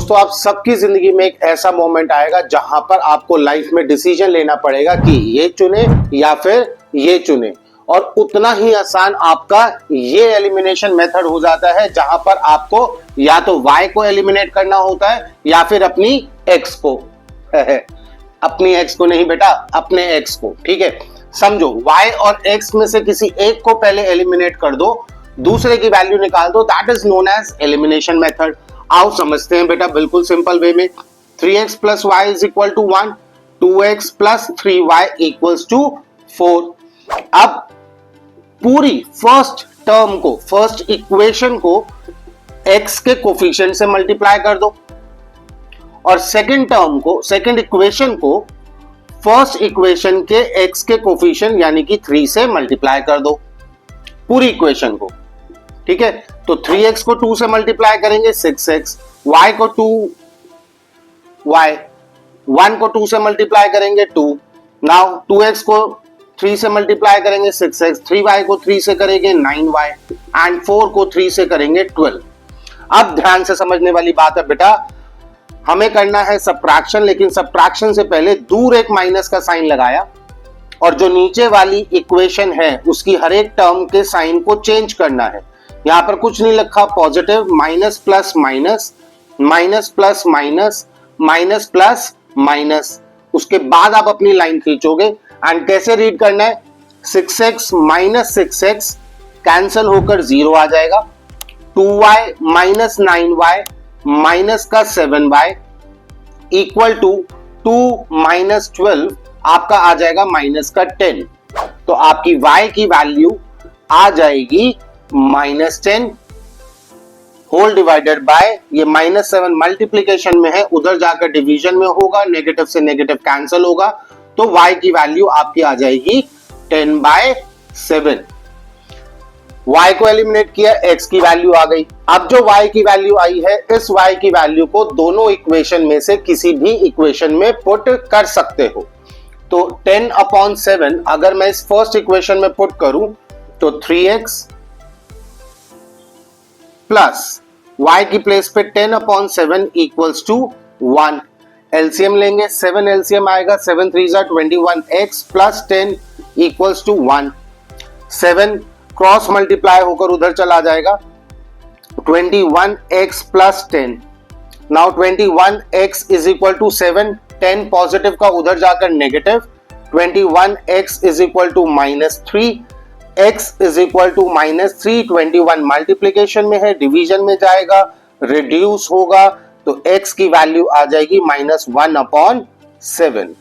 दोस्तों आप सबकी जिंदगी में एक ऐसा मोमेंट आएगा जहां पर आपको लाइफ में डिसीजन लेना पड़ेगा कि ये चुने या फिर ये चुने, और उतना ही आसान आपका ये एलिमिनेशन मेथड हो जाता है जहां पर आपको या तो y को एलिमिनेट करना होता है या फिर अपनी x को अपनी x को नहीं बेटा, अपने x को। ठीक है, समझो y और x में से किसी एक को पहले एलिमिनेट कर दो, दूसरे की वैल्यू निकाल दो, that is known as elimination method. आओ समझते हैं बेटा बिल्कुल सिंपल वे में। 3x plus y is equal to 1, 2x plus 3y equals to 4। अब पूरी फर्स्ट टर्म को, फर्स्ट इक्वेशन को x के कोफिशिएंट से मल्टीप्लाई कर दो और सेकंड टर्म को, सेकंड इक्वेशन को फर्स्ट इक्वेशन के x के कोफिशिएंट यानी कि 3 से मल्टीप्लाई कर दो पूरी इक्वेशन को। ठीक है, तो 3x को 2 से मल्टीप्लाई करेंगे 6x, y को 2y, 1 को 2 से मल्टीप्लाई करेंगे 2, नाउ 2x को 3 से मल्टीप्लाई करेंगे 6x, 3y को 3 से करेंगे 9y एंड 4 को 3 से करेंगे 12। अब ध्यान से समझने वाली बात है बेटा, हमें करना है सबट्रैक्शन, लेकिन सबट्रैक्शन से पहले दूर एक माइनस का साइन लगाया और जो नीचे वाली इक्वेशन है उसकी हर एक टर्म के साइन को चेंज करना है। यहां पर कुछ नहीं लिखा, positive minus plus minus, minus plus minus, minus plus minus, उसके बाद आप अपनी लाइन खींचोगे एंड कैसे रीड करना है, 6x माइनस 6x कैंसल होकर 0 आ जाएगा, 2y माइनस 9y माइनस का 7y इक्वल टू 2 माइनस 12 आपका आ जाएगा माइनस का 10। तो आपकी y की वैल्यू आ जाएगी -10 होल डिवाइडेड बाय, ये -7 मल्टीप्लीकेशन में है, उधर जाकर डिवीजन में होगा, नेगेटिव से नेगेटिव कैंसिल होगा, तो y की वैल्यू आपकी आ जाएगी 10/7। y को एलिमिनेट किया, x की वैल्यू आ गई। अब जो y की वैल्यू आई है, इस y की वैल्यू को दोनों इक्वेशन में से किसी भी इक्वेशन में पुट कर सकते हो। तो 10/7 अगर मैं इस फर्स्ट इक्वेशन में पुट करूं तो 3x प्लस y की प्लेस पे 10/7 इक्वल्स टू 1। एलसीएम लेंगे, 7 एलसीएम आएगा, 7 3 जा 21x plus 10 equals to 1। 7 cross multiply होकर उधर चला जाएगा, 21x plus 10। Now 21x is equal to 7, 10 positive का उधर जाकर negative, 21x is equal to -3, x is equal to -3, 21 multiplication में है, डिवीजन में जाएगा, रिड्यूस होगा, तो x की वैल्यू आ जाएगी -1/7।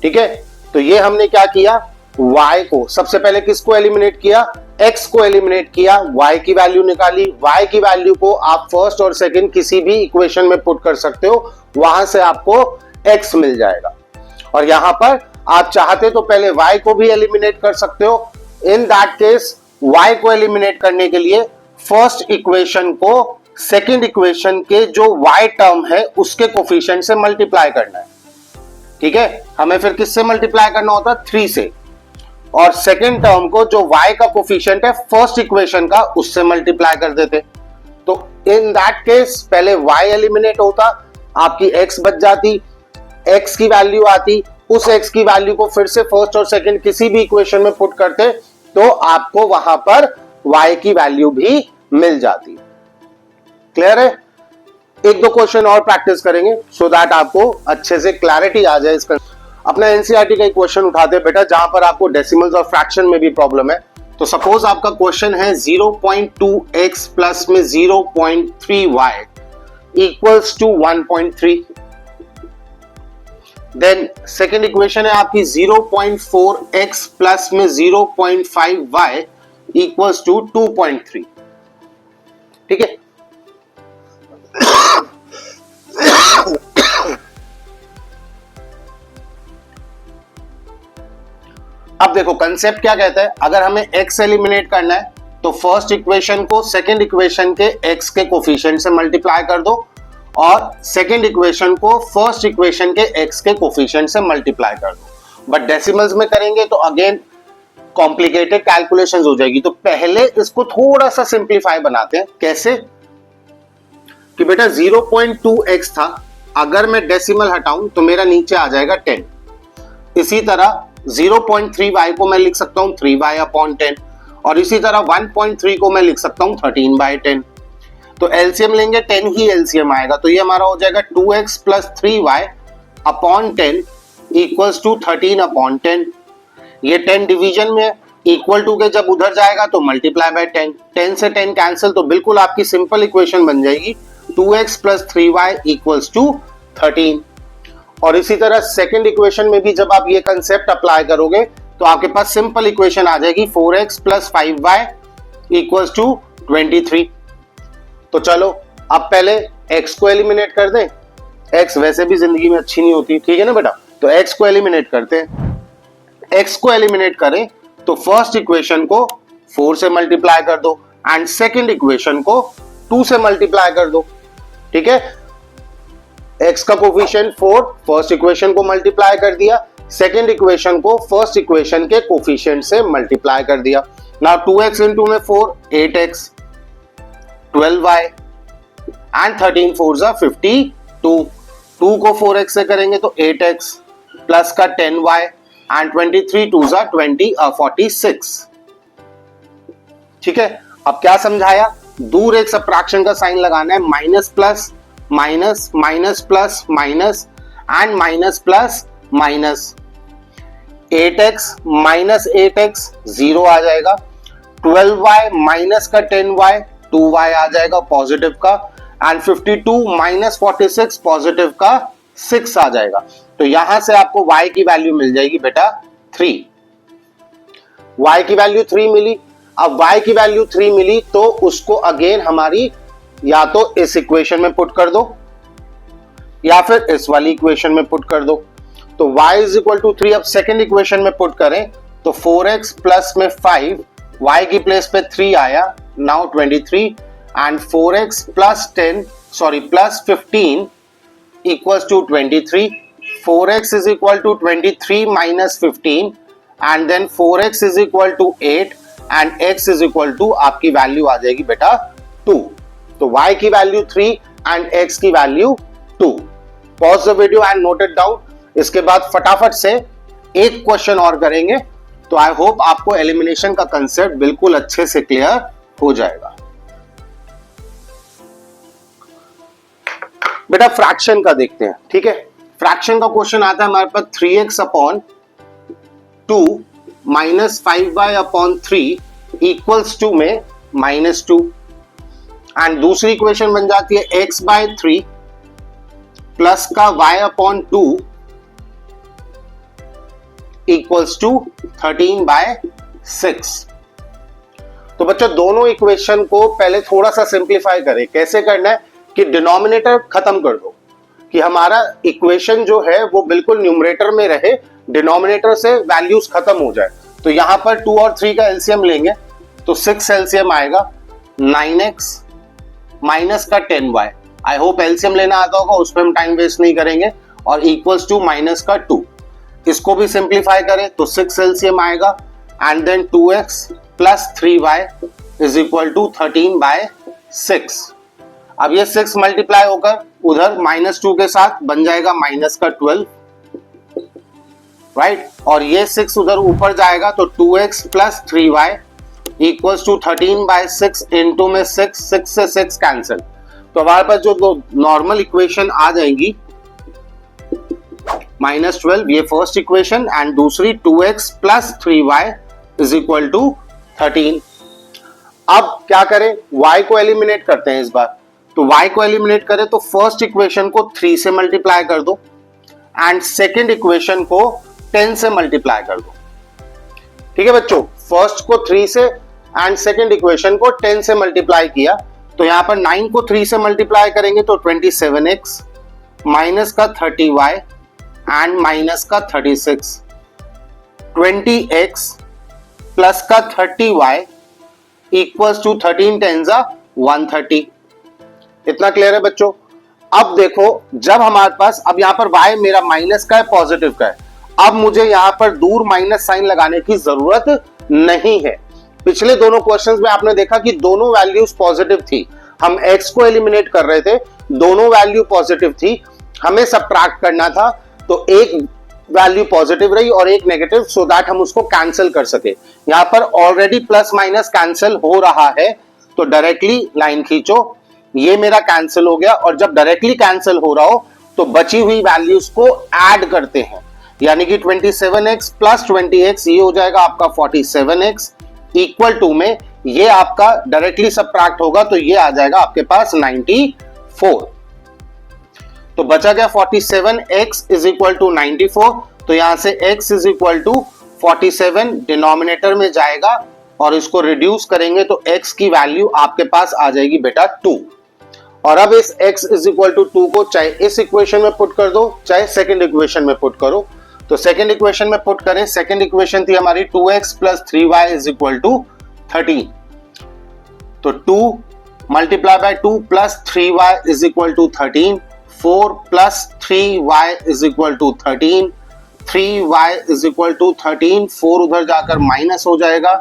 ठीक है, तो ये हमने क्या किया, y को सबसे पहले किसको एलिमिनेट किया, x को एलिमिनेट किया, y की वैल्यू निकाली। y की वैल्यू को आप फर्स्ट और सेकंड किसी भी इक्वेशन में पुट कर सकते हो, वहां से आपको x मिल जाएगा। और यहां पर आप चाहते तो पहले y को भी एलिमिनेट कर सकते हो। इन दैट केस y को एलिमिनेट करने के लिए फर्स्ट इक्वेशन को सेकंड इक्वेशन के जो y टर्म है उसके कोफिशिएंट से मल्टीप्लाई करना है। ठीक है, हमें फिर किससे मल्टीप्लाई करना होता है, 3 से, और सेकंड टर्म को जो y का कोफिशिएंट है फर्स्ट इक्वेशन का उससे मल्टीप्लाई कर देते। तो इन दैट केस पहले y एलिमिनेट होता, आपकी x बच जाती, x की वैल्यू आती, उस x की वैल्यू को फिर से फर्स्ट और सेकंड किसी भी इक्वेशन में पुट करते तो आपको वहां पर y की वैल्यू भी मिल जाती। क्लियर है? एक दो क्वेश्चन और प्रैक्टिस करेंगे सो दैट आपको अच्छे से क्लैरिटी आ जाए इसका। अपना एनसीईआरटी का एक क्वेश्चन उठाते हैं बेटा जहां पर आपको डेसिमल्स और फ्रैक्शन में भी प्रॉब्लम है। तो सपोज आपका क्वेश्चन है 0.2x प्लस में 0.3y equals to 1.3। Then second equation है आपकी 0.4x प्लस में 0.5y इक्वल्स टू 2.3। ठीक है, अब देखो कंसेप्ट क्या कहता है, अगर हमें x एलिमिनेट करना है तो फर्स्ट इक्वेशन को सेकंड इक्वेशन के x के कोफिशिएंट से मल्टीप्लाई कर दो और सेकंड इक्वेशन को फर्स्ट इक्वेशन के x के कोफिशिएंट से मल्टीप्लाई कर दो। बट डेसिमल्स में करेंगे तो अगेन कॉम्प्लिकेटेड कैलकुलेशंस हो जाएगी। तो पहले इसको थोड़ा सा सिंप्लीफाई बनाते हैं। कैसे? कि बेटा 0.2x था, अगर मैं डेसिमल हटाऊं तो मेरा नीचे आ जाएगा 10। इसी तरह 0.3y को मैं लिख सकता हूं 3y अपॉन 10, और इसी तरह 1.3 को मैं लिख सकता हूं 13/10। तो एलसीएम लेंगे 10 ही एलसीएम आएगा, तो ये हमारा हो जाएगा 2x plus 3y upon 10 equals to 13 upon 10। ये 10 डिवीजन में इक्वल टू के जब उधर जाएगा तो मल्टीप्लाई बाय 10, 10 से 10 कैंसिल, तो बिल्कुल आपकी सिंपल इक्वेशन बन जाएगी 2x plus 3y equals to 13। और इसी तरह सेकंड इक्वेशन में भी जब आप ये कंसेप्ट अप्लाई करोगे तो आपके पास सिंपल इक्वेशन आ जाएगी 4x plus 5y equals to 23। तो चलो अब पहले x को एलिमिनेट कर दें, x वैसे भी जिंदगी में अच्छी नहीं होती, ठीक है ना बेटा, तो x को एलिमिनेट करते हैं। x को एलिमिनेट करें तो फर्स्ट इक्वेशन को 4 से मल्टीप्लाई कर दो एंड सेकंड इक्वेशन को 2 से मल्टीप्लाई कर दो, ठीक है। x का कोफिशिएंट 4, फर्स्ट इक्वेशन को मल्टीप्लाई कर दिया, सेकंड इक्वेशन को फर्स्ट इक्वेशन के कोफिशिएंट से मल्टीप्लाई कर दिया। नाउ 2x इंटू में 4 8x, 12y एंड 13 4 52। 2 को 4x से करेंगे तो 8x प्लस का 10y एंड 23 2 46। ठीक है, अब क्या समझाया, दूर एक सबट्रैक्शन का साइन लगाना है, minus plus minus minus plus minus and minus plus minus. 8x minus 8x 0 आ जाएगा, 12y माइनस का 10y 2y आ जाएगा पॉजिटिव का, एंड 52 माइनस 46 पॉजिटिव का 6 आ जाएगा। तो यहां से आपको y की वैल्यू मिल जाएगी बेटा 3। y की वैल्यू 3 मिली। अब y की वैल्यू 3 मिली तो उसको अगेन हमारी या तो इस इक्वेशन में पुट कर दो या फिर इस वाली इक्वेशन में पुट कर दो। तो y इज इक्वल टू 3 अब सेकेंड इक्वेशन में पुट करें तो 4x प्लस में 5, y की प्लेस पे 3 आया, now 23 and 4x plus 15 equals to 23। 4x is equal to 23 minus 15 and then 4x is equal to 8 and x is equal to आपकी value आ जाएगी बेटा 2। तो y की वैल्यू 3 and x की value 2। Pause the video and note it down. इसके बाद फटाफट से एक क्वेश्चन और करेंगे, तो आई होप आपको एलिमिनेशन का कंसेप्ट बिल्कुल अच्छे से क्लियर हो जाएगा। बेटा फ्रैक्शन का देखते हैं, ठीक है। फ्रैक्शन का क्वेश्चन आता है हमारे पास 3x upon 2 minus 5y upon 3 equals to में -2 एंड दूसरी इक्वेशन बन जाती है x बाय 3 प्लस का y अपॉन 2 इक्वल्स टू 13/6। तो बच्चों दोनों इक्वेशन को पहले थोड़ा सा सिंप्लीफाई करें। कैसे करना है कि डिनोमिनेटर खत्म कर दो, कि हमारा इक्वेशन जो है वो बिल्कुल न्यूमरेटर में रहे, डिनोमिनेटर से वैल्यूज खत्म हो जाए। तो यहां पर 2 और 3 का एलसीएम लेंगे तो 6 एलसीएम आएगा, 9x माइनस का 10y। आई होप एलसीएम लेना आता होगा, उस पर हम टाइम वेस्ट नहीं करेंगे, और इक्वल्स टू माइनस का 2। इसको भी सिंप्लीफाई करें तो 6 एलसीएम आएगा and then 2x plus 3y is equal to 13/6। अब ये 6 मल्टीप्लाई होकर उधर -2 के साथ बन जाएगा माइनस का 12, राइट, और ये 6 उधर ऊपर जाएगा तो 2x plus 3y equals to 13/6 into में 6 से 6 कैंसिल। तो हमारे पास जो नॉर्मल इक्वेशन आ जाएंगी -12, ये फर्स्ट इक्वेशन, एंड दूसरी 2x plus 3y is equal to 13। अब क्या करें, y को एलिमिनेट करते हैं इस बार। तो y को एलिमिनेट करें तो फर्स्ट इक्वेशन को 3 से मल्टीप्लाई कर दो एंड सेकेंड इक्वेशन को 10 से मल्टीप्लाई कर दो। ठीक है बच्चों, फर्स्ट को 3 से एंड सेकेंड इक्वेशन को 10 से मल्टीप्लाई किया, तो यहां पर 9 को 3 से मल्टीप्लाई करेंगे तो 27x माइनस का 30y एंड माइनस का 36, 20x प्लस का 30y इक्वल्स टू 13 10 130। इतना क्लियर है बच्चों। अब देखो, जब हमारे पास, अब यहां पर y मेरा माइनस का है, पॉजिटिव का है, अब मुझे यहां पर दूर माइनस साइन लगाने की जरूरत नहीं है। पिछले दोनों क्वेश्चंस में आपने देखा कि दोनों वैल्यूज पॉजिटिव थी, हम x को एलिमिनेट कर रहे थे, दोनों वैल्यू पॉजिटिव थी, हमें सब्ट्रैक्ट करना था, तो एक वैल्यू पॉजिटिव रही और एक नेगेटिव, सो दैट हम उसको कैंसिल कर सके। यहां पर ऑलरेडी प्लस माइनस कैंसिल हो रहा है, तो डायरेक्टली लाइन खींचो, ये मेरा कैंसिल हो गया। और जब डायरेक्टली कैंसिल हो रहा हो तो बची हुई वैल्यूज को ऐड करते हैं, यानी कि 27x प्लस 20x ये हो जाएगा आपका 47x, इक्वल टू में ये आपका डायरेक्टली सब्ट्रैक्ट होगा तो ये आ जाएगा आपके पास 94। तो बचा गया 47x इज इक्वल टू 94, तो यहां से x is equal to 47 denominator में जाएगा और इसको रिड्यूस करेंगे तो x की वैल्यू आपके पास आ जाएगी बेटा 2। और अब इस x इज इक्वल टू 2 को चाहे इस इक्वेशन में पुट कर दो चाहे सेकंड इक्वेशन में पुट करो। तो सेकंड इक्वेशन में पुट करें, सेकंड इक्वेशन थी हमारी 2x plus 3y is equal to 13, तो 2 multiply by 2 plus 3y is equal to 13, 4 plus 3y is equal to 13, 3y is equal to 13, 4 उधर जाकर माइनस हो जाएगा,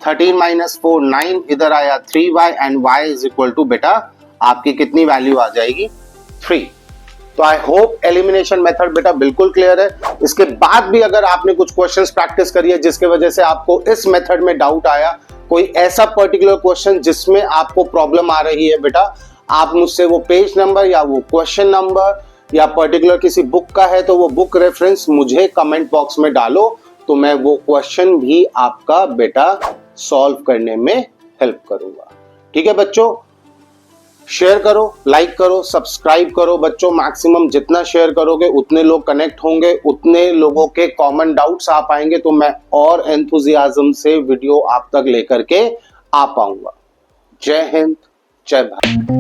13 माइनस 4 9, इधर आया 3y and y is equal to बेटा आपकी कितनी वैल्यू आ जाएगी 3। तो आई होप एलिमिनेशन मेथड बेटा बिल्कुल क्लियर है। इसके बाद भी अगर आपने कुछ क्वेश्चंस प्रैक्टिस करी है जिसके वजह से आपको इस मेथड में डाउट आया, कोई ऐसा पर्टिकुलर क्वेश्चन जिसमें आपको प्रॉब्लम आ रही है बेटा, आप मुझसे वो पेज नंबर या वो क्वेश्चन नंबर या पर्टिकुलर किसी बुक का है तो वो बुक रेफरेंस मुझे कमेंट बॉक्स में डालो, तो मैं वो क्वेश्चन भी आपका बेटा सॉल्व करने में हेल्प करूंगा। ठीक है बच्चों, शेयर करो, लाइक करो, सब्सक्राइब करो बच्चों, मैक्सिमम जितना शेयर करोगे उतने लोग कनेक्ट होंगे, उतने लोगों के कॉमन डाउट्स आ पाएंगे, तो मैं और एंथुजियाज्म से वीडियो आप तक लेकर के आ पाऊंगा। जय हिंद, जय भारत।